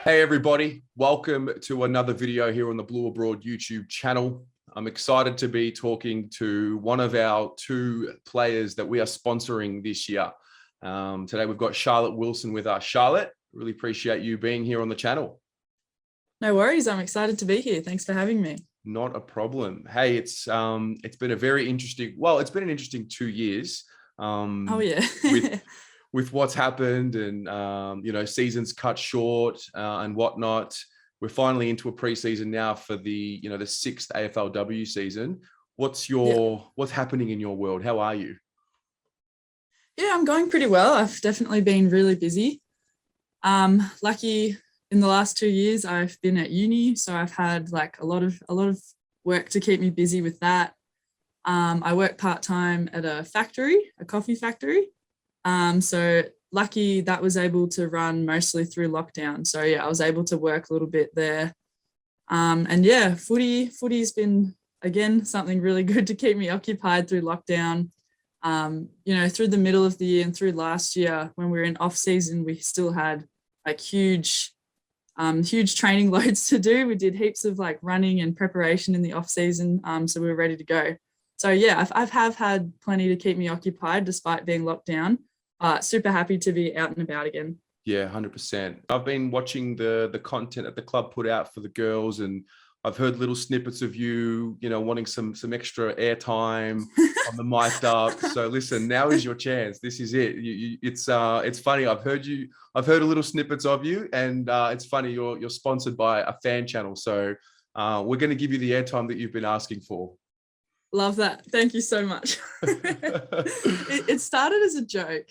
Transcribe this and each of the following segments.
Hey everybody, welcome to another video here on the Blue Abroad YouTube channel. I'm excited to be talking to one of our two players that we are sponsoring this year. Today we've got Charlotte Wilson with us. Charlotte, really appreciate you being here on the channel. No worries, I'm excited to be here. Thanks for having me. Not a problem. Hey, it's been a very interesting, well, it's been an interesting 2 years. Oh yeah. with what's happened and seasons cut short and whatnot. We're finally into a preseason now for the the 6th AFLW season. What's happening in your world? How are you? Yeah, I'm going pretty well. I've definitely been really busy. Lucky in the last 2 years I've been at uni, so I've had like a lot of work to keep me busy with that. I work part-time at a coffee factory. So lucky that was able to run mostly through lockdown. So yeah, I was able to work a little bit there. And yeah, footy's been, again, something really good to keep me occupied through lockdown. Through the middle of the year and through last year when we were in off season, we still had like huge training loads to do. We did heaps of like running and preparation in the off season. So we were ready to go. So yeah, I've had plenty to keep me occupied despite being locked down. Super happy to be out and about again. Yeah, 100%. I've been watching the content that the club put out for the girls, and I've heard little snippets of you, wanting some extra airtime on the mic'd up. So listen, now is your chance. This is it. It's funny. I've heard a little snippets of you, and it's funny. You're sponsored by a fan channel, so we're going to give you the airtime that you've been asking for. Love that. Thank you so much. It started as a joke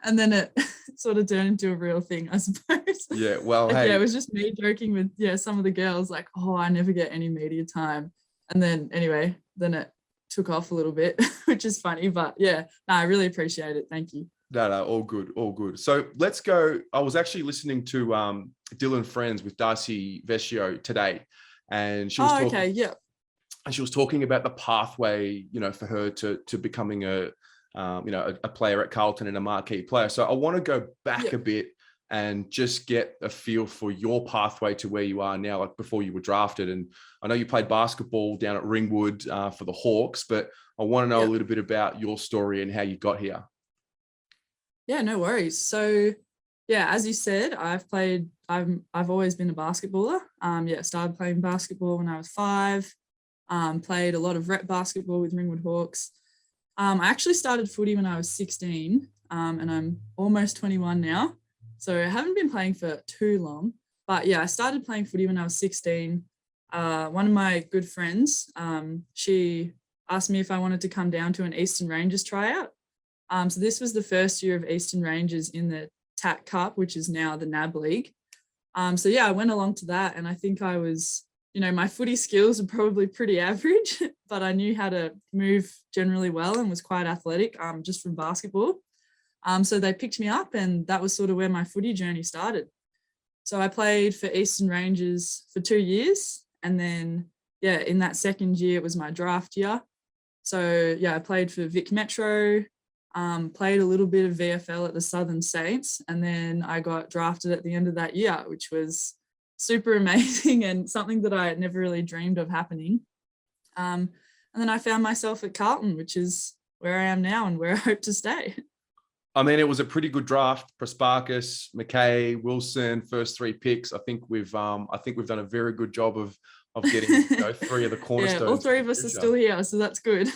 and then it sort of turned into a real thing, I suppose. Yeah, well, hey. Yeah, it was just me joking with some of the girls like, oh, I never get any media time. And then anyway, then it took off a little bit, which is funny. But yeah, no, I really appreciate it. Thank you. No, all good, all good. So let's go. I was actually listening to Dylan Friends with Darcy Vescio today, and she was talking. Okay, yeah. And she was talking about the pathway, for her to becoming a player at Carlton and a marquee player. So I want to go back a bit and just get a feel for your pathway to where you are now, like before you were drafted. And I know you played basketball down at Ringwood for the Hawks, but I want to know a little bit about your story and how you got here. Yeah, no worries. So yeah, as you said, I've always been a basketballer. Started playing basketball when I was 5. Played a lot of rep basketball with Ringwood Hawks. I actually started footy when I was 16, and I'm almost 21 now. So I haven't been playing for too long. But yeah, I started playing footy when I was 16. One of my good friends, she asked me if I wanted to come down to an Eastern Rangers tryout. So this was the first year of Eastern Rangers in the TAC Cup, which is now the NAB League. So yeah, I went along to that, and I think I was... my footy skills are probably pretty average, but I knew how to move generally well and was quite athletic just from basketball. So they picked me up, and that was sort of where my footy journey started. So I played for Eastern Rangers for 2 years. And then, in that second year, it was my draft year. So I played for Vic Metro, played a little bit of VFL at the Southern Saints. And then I got drafted at the end of that year, which was super amazing and something that I never really dreamed of happening. And then I found myself at Carlton, which is where I am now and where I hope to stay. I mean, it was a pretty good draft. Prasparkas, McKay, Wilson, first 3 picks. I think we've done a very good job of getting 3 of the cornerstones. Yeah, all 3 of us are still here, so that's good.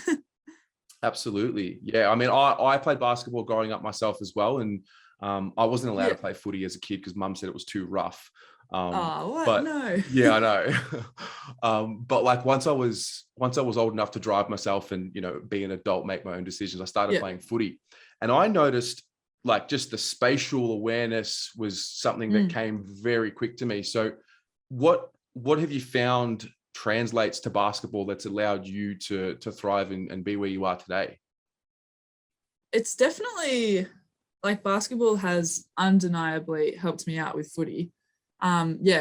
Absolutely. Yeah. I mean, I played basketball growing up myself as well. And I wasn't allowed to play footy as a kid because mum said it was too rough. No. Yeah, I know. But like once I was old enough to drive myself and be an adult, make my own decisions, I started playing footy, and I noticed like just the spatial awareness was something that came very quick to me. So what have you found translates to basketball that's allowed you to thrive and be where you are today? It's definitely like basketball has undeniably helped me out with footy.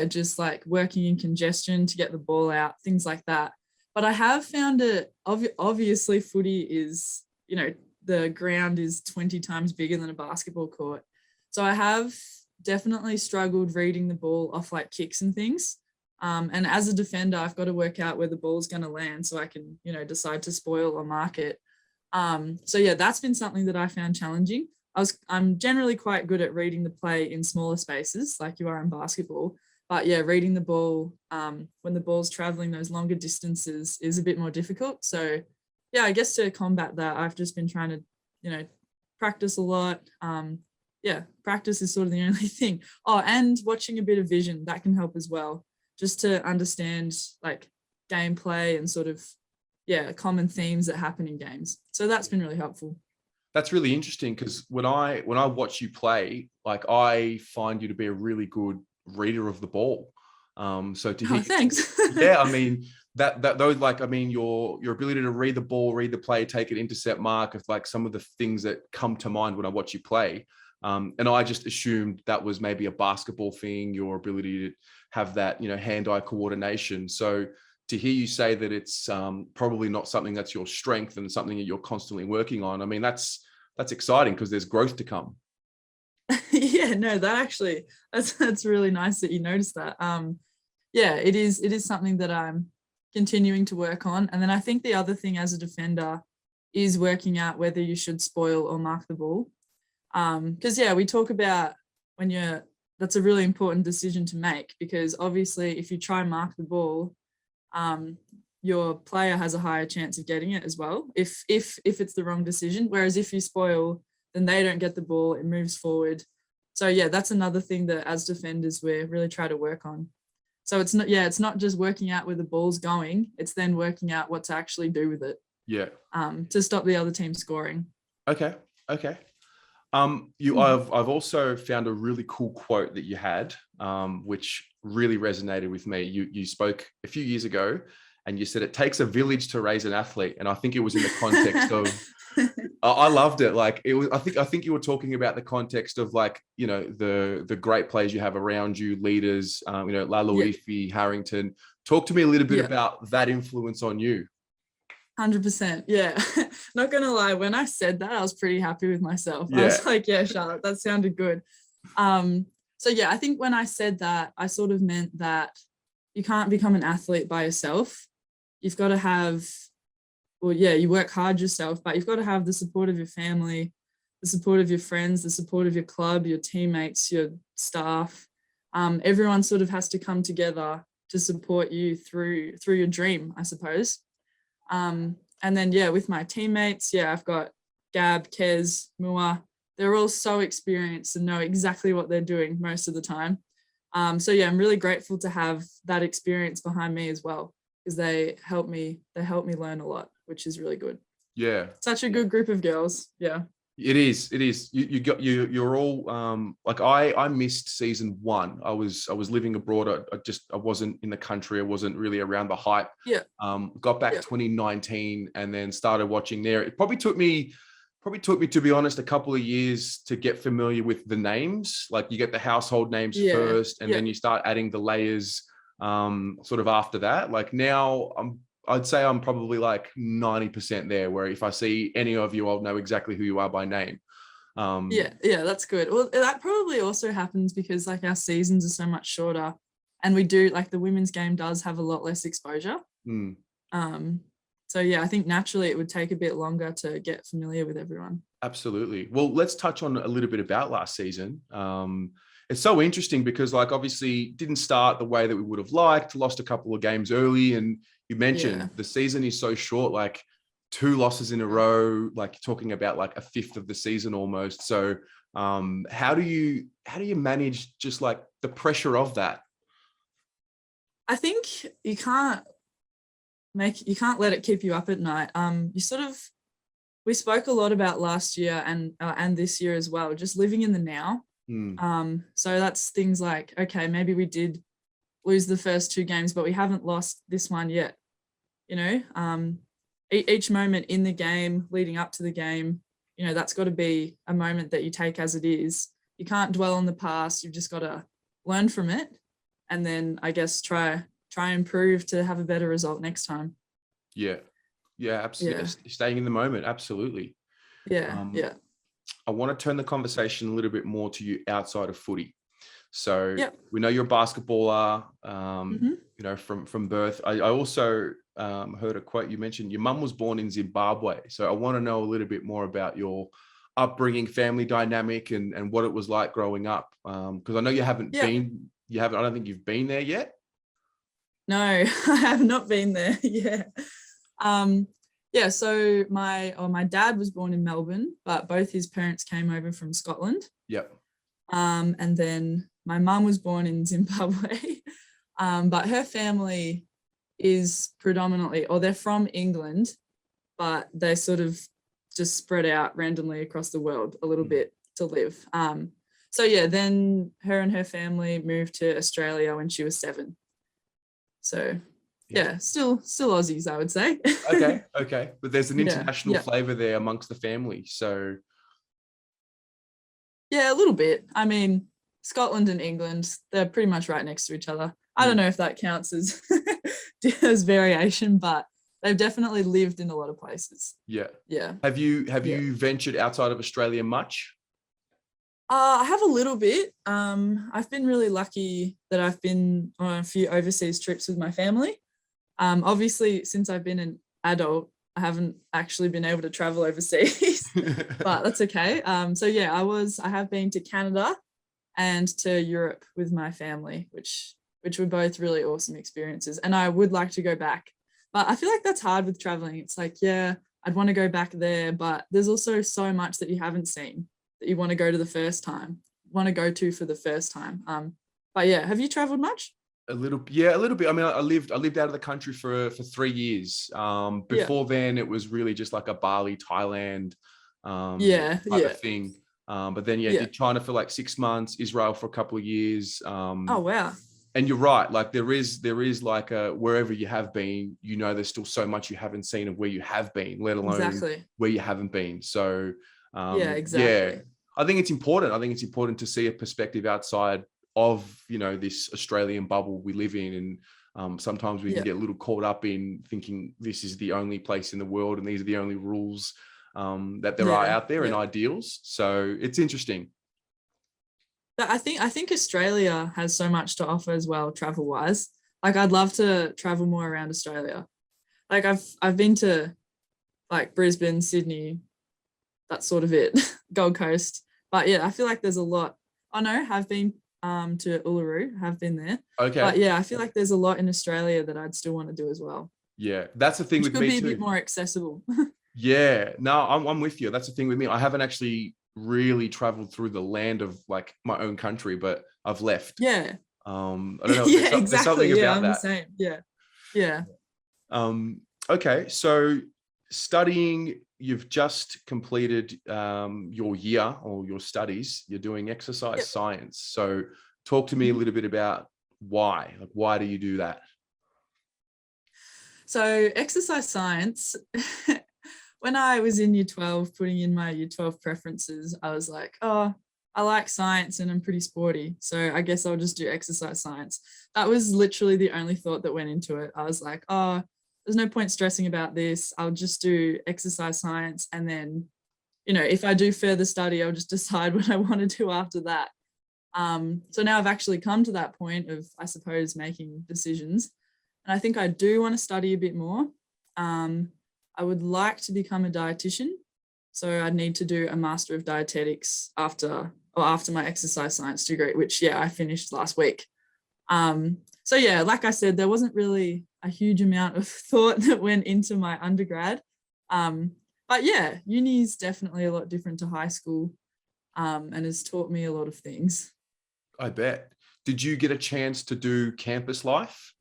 Just like working in congestion to get the ball out, things like that. But I have found it, obviously footy is, the ground is 20 times bigger than a basketball court. So I have definitely struggled reading the ball off like kicks and things. And as a defender, I've got to work out where the ball's going to land so I can, decide to spoil or mark it. So yeah, that's been something that I found challenging. I'm generally quite good at reading the play in smaller spaces, like you are in basketball. But yeah, reading the ball when the ball's traveling those longer distances is a bit more difficult. So yeah, I guess to combat that, I've just been trying to, practice a lot. Yeah, practice is sort of the only thing. Oh, and watching a bit of vision, that can help as well, just to understand like gameplay and sort of, common themes that happen in games. So that's been really helpful. That's really interesting because when I watch you play, like I find you to be a really good reader of the ball. So to hear, Thanks. yeah, I mean that those like I mean your ability to read the ball, read the play, take it, intercept, mark, of like some of the things that come to mind when I watch you play. And I just assumed that was maybe a basketball thing, your ability to have that, hand-eye coordination. So to hear you say that it's probably not something that's your strength and something that you're constantly working on, I mean, that's exciting because there's growth to come. Yeah, no, that's really nice that you noticed that. Yeah, it is something that I'm continuing to work on. And then I think the other thing as a defender is working out whether you should spoil or mark the ball. Because we talk about that's a really important decision to make, because obviously if you try and mark the ball, your player has a higher chance of getting it as well if it's the wrong decision. Whereas if you spoil, then they don't get the ball, it moves forward. So yeah, that's another thing that as defenders we really try to work on. So it's not just working out where the ball's going, it's then working out what to actually do with it. Yeah. To stop the other team scoring. Okay. I've also found a really cool quote that you had, which really resonated with me. You spoke a few years ago, and you said it takes a village to raise an athlete, and I think it was in the context of. I loved it. Like it was. I think you were talking about the context of like the great players you have around you, leaders. Laluifi, Harrington. Talk to me a little bit about that influence on you. 100%. Yeah. Not gonna lie, when I said that, I was pretty happy with myself. Yeah. I was like, yeah, Charlotte, that sounded good. So yeah, I think when I said that, I sort of meant that you can't become an athlete by yourself. You've got to have, you work hard yourself, but you've got to have the support of your family, the support of your friends, the support of your club, your teammates, your staff. Everyone sort of has to come together to support you through your dream, I suppose. And then, with my teammates, I've got Gab, Kez, Mua. They're all so experienced and know exactly what they're doing most of the time. So I'm really grateful to have that experience behind me as well, because they help me learn a lot, which is really good. Yeah. Such a good group of girls. Yeah. It is. You're all like I missed season 1. I was living abroad. I wasn't in the country. I wasn't really around the hype. Yeah. Got back 2019 and then started watching there. It probably took me, to be honest, a couple of years to get familiar with the names. Like you get the household names first, and then you start adding the layers sort of after that. Like now I'd say I'm probably like 90% there, where if I see any of you, I'll know exactly who you are by name. That's good. Well, that probably also happens because like our seasons are so much shorter, and we do like the women's game does have a lot less exposure. So I think naturally it would take a bit longer to get familiar with everyone. Absolutely. Well, let's touch on a little bit about last season. It's so interesting because like obviously didn't start the way that we would have liked, lost a couple of games early, and you mentioned the season is so short, like 2 losses in a row, like you're talking about like a fifth of the season almost. So how do you manage just like the pressure of that? I think you can't let it keep you up at night. We spoke a lot about last year and this year as well, just living in the now. So that's things like, okay, maybe we did lose the first 2 games, but we haven't lost this one yet. Each moment in the game, leading up to the game, that's got to be a moment that you take as it is. You can't dwell on the past. You've just got to learn from it, and then I guess try and improve to have a better result next time. Yeah, absolutely. Staying in the moment, absolutely. I want to turn the conversation a little bit more to you outside of footy. So Yep. we know you're a basketballer, Mhm. you know, from birth. I also heard a quote you mentioned. Your mum was born in Zimbabwe. So I want to know a little bit more about your upbringing, family dynamic, and what it was like growing up. Because I know you haven't Yep. been, I don't think you've been there yet. No, I have not been there. Yeah. Um, yeah, so my dad was born in Melbourne, but both his parents came over from Scotland. Yep. And then my mum was born in Zimbabwe. But her family is predominantly, or they're from England, but they sort of just spread out randomly across the world a little bit to live. So yeah, then her and her family moved to Australia when she was 7. So yeah, still Aussies, I would say. Okay. Okay. But there's an Yeah. international Yeah. flavor there amongst the family. So Yeah, a little bit. I mean, Scotland and England, they're pretty much right next to each other. I don't know if that counts as as variation, but they've definitely lived in a lot of places. yeah. Yeah. Have you ventured outside of Australia much? I have a little bit. I've been really lucky that I've been on a few overseas trips with my family. Obviously, since I've been an adult, I haven't actually been able to travel overseas, but that's okay. So yeah, I have been to Canada and to Europe with my family, which were both really awesome experiences. And I would like to go back, but I feel like that's hard with traveling. It's like, yeah, I'd want to go back there, but there's also so much that you haven't seen that you want to go to want to go to for the first time. But yeah, have you traveled much? A little bit. I mean, I lived out of the country for 3 years. Before then, it was really just like a Bali, Thailand, type of thing. But then, did China for like 6 months, Israel for a couple of years. Oh wow. And you're right. Like there is like wherever you have been, you know, there's still so much you haven't seen of where you have been, let alone where you haven't been. So Exactly. I think it's important. I think it's important to see a perspective outside of, you know, this Australian bubble we live in. And sometimes we can get a little caught up in thinking this is the only place in the world and these are the only rules that there are out there and ideals. So it's interesting. But I think Australia has so much to offer as well, travel wise. Like I'd love to travel more around Australia. Like I've been to like Brisbane, Sydney, that's sort of it, Gold Coast. But yeah, I feel like there's a lot. I know, have been to Uluru, have been there. Okay. But yeah, I feel like there's a lot in Australia that I'd still want to do as well. Yeah, that's the thing Which with could me be too. a bit more accessible. Yeah, no, I'm with you. That's the thing with me. I haven't actually really traveled through the land of like my own country, but I've left. Yeah. I don't know. Yeah, There's something yeah, about I'm that. the same. Yeah. Yeah. Okay, so studying, you've just completed your year or your studies. You're doing exercise science. So talk to me a little bit about why. Like, why do you do that? So exercise science, when I was in year 12, putting in my year 12 preferences, I was like, oh, I like science and I'm pretty sporty. So I guess I'll just do exercise science. That was literally the only thought that went into it. I was like, oh, there's no point stressing about this. I'll just do exercise science. And then, you know, if I do further study, I'll just decide what I want to do after that. So now I've actually come to that point of, I suppose, making decisions. And I think I do want to study a bit more. I would like to become a dietitian. So I'd need to do a Master of Dietetics after my exercise science degree, which, I finished last week. So yeah, like I said, there wasn't really a huge amount of thought that went into my undergrad. But yeah, uni is definitely a lot different to high school, and has taught me a lot of things. I bet. Did you get a chance to do campus life?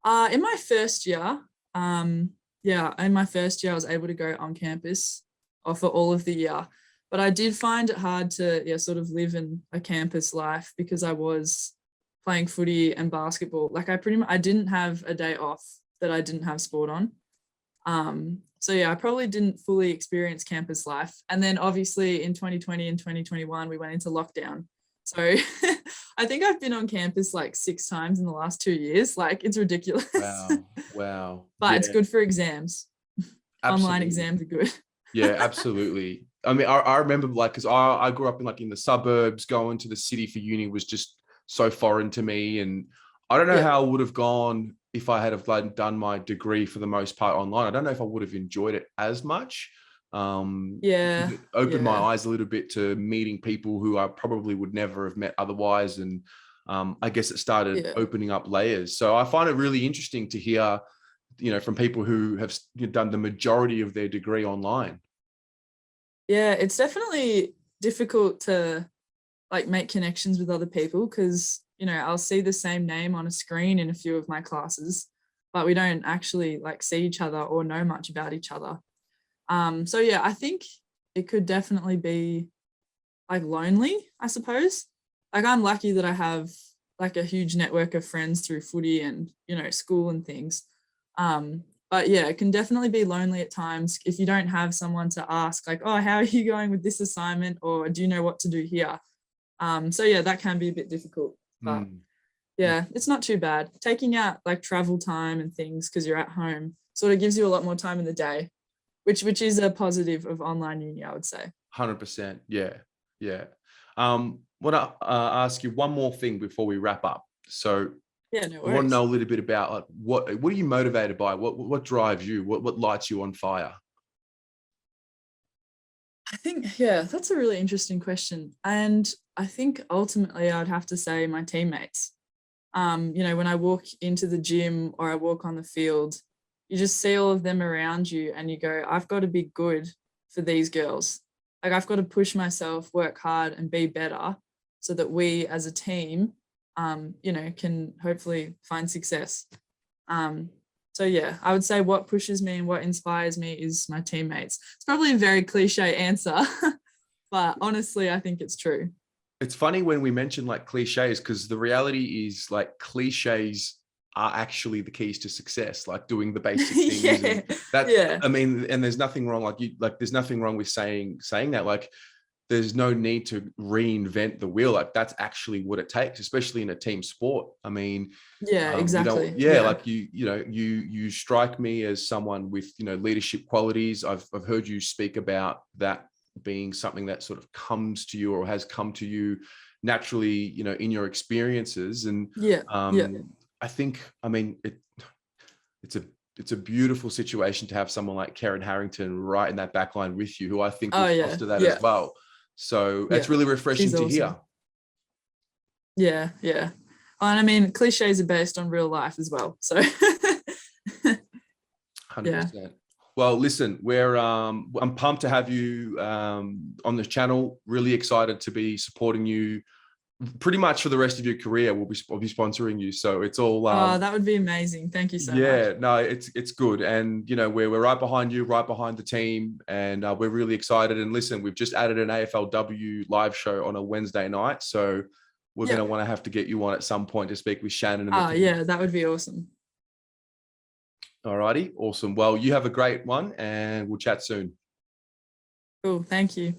In my first year, in my first year, I was able to go on campus for all of the year. But I did find it hard to sort of live in a campus life because I was playing footy and basketball. Like I didn't have a day off that I didn't have sport on. So yeah, I probably didn't fully experience campus life. And then obviously in 2020 and 2021, we went into lockdown. So I think I've been on campus like 6 times in the last 2 years. Like it's ridiculous. Wow. But it's good for exams. Absolutely. Online exams are good. Yeah, absolutely. I mean, I remember like, because I grew up in like in the suburbs, going to the city for uni was just so foreign to me. And I don't know Yeah, how I would have gone if I had have like done my degree for the most part online. I don't know if I would have enjoyed it as much. Because yeah, it opened my yeah, eyes a little bit to meeting people who I probably would never have met otherwise. And I guess it started yeah. opening up layers. So I find it really interesting to hear, from people who have done the majority of their degree online. Yeah, it's definitely difficult to like make connections with other people because, I'll see the same name on a screen in a few of my classes, but we don't actually like see each other or know much about each other. So yeah, I think it could definitely be like lonely, I suppose. Like I'm lucky that I have like a huge network of friends through footy and, school and things. But yeah, it can definitely be lonely at times if you don't have someone to ask, like, oh, how are you going with this assignment? Or do you know what to do here? So yeah, that can be a bit difficult. But Mm. yeah, it's not too bad. Taking out like travel time and things because you're at home sort of gives you a lot more time in the day, which is a positive of online uni, I would say. 100%. Yeah. Yeah. Want to ask you one more thing before we wrap up. So Yeah, no I want to worries. know a little bit about like, what are you motivated by? What drives you? What lights you on fire? I think, yeah, that's a really interesting question. And I think ultimately I'd have to say my teammates. When I walk into the gym or I walk on the field, you just see all of them around you and you go, I've got to be good for these girls. Like I've got to push myself, work hard and be better so that we as a team, can hopefully find success. Um, so yeah, I would say what pushes me and what inspires me is my teammates. It's probably a very cliche answer, but honestly, I think it's true. It's funny when we mention like cliches, because the reality is like cliches are actually the keys to success, like doing the basic things. Yeah, And that, yeah, I mean, and there's nothing wrong, there's nothing wrong with saying that. Like there's no need to reinvent the wheel. Like that's actually what it takes, especially in a team sport. I mean, yeah, exactly. yeah, Yeah. like you strike me as someone with, leadership qualities. I've heard you speak about that being something that sort of comes to you or has come to you naturally, in your experiences. And Yeah, yeah. I think, I mean, it's a it's a beautiful situation to have someone like Karen Harrington right in that back line with you, who I think Oh will yeah, foster that as yeah, well. So that's yeah. really refreshing She's to hear. awesome. Yeah, yeah. And I mean, cliches are based on real life as well. So yeah. 100%. Well, listen, I'm pumped to have you on the channel. Really excited to be supporting you pretty much for the rest of your career. I'll be sponsoring you. So it's all Oh, that would be amazing. Thank you so much. yeah, no, it's good. And we're right behind you, right behind the team, and we're really excited. And listen, we've just added an AFLW live show on a Wednesday night, so we're going Yeah. to want to have to get you on at some point to speak with Shannon and the Oh team. yeah, that would be awesome. All righty, awesome. Well, you have a great one, and we'll chat soon. Cool. Thank you.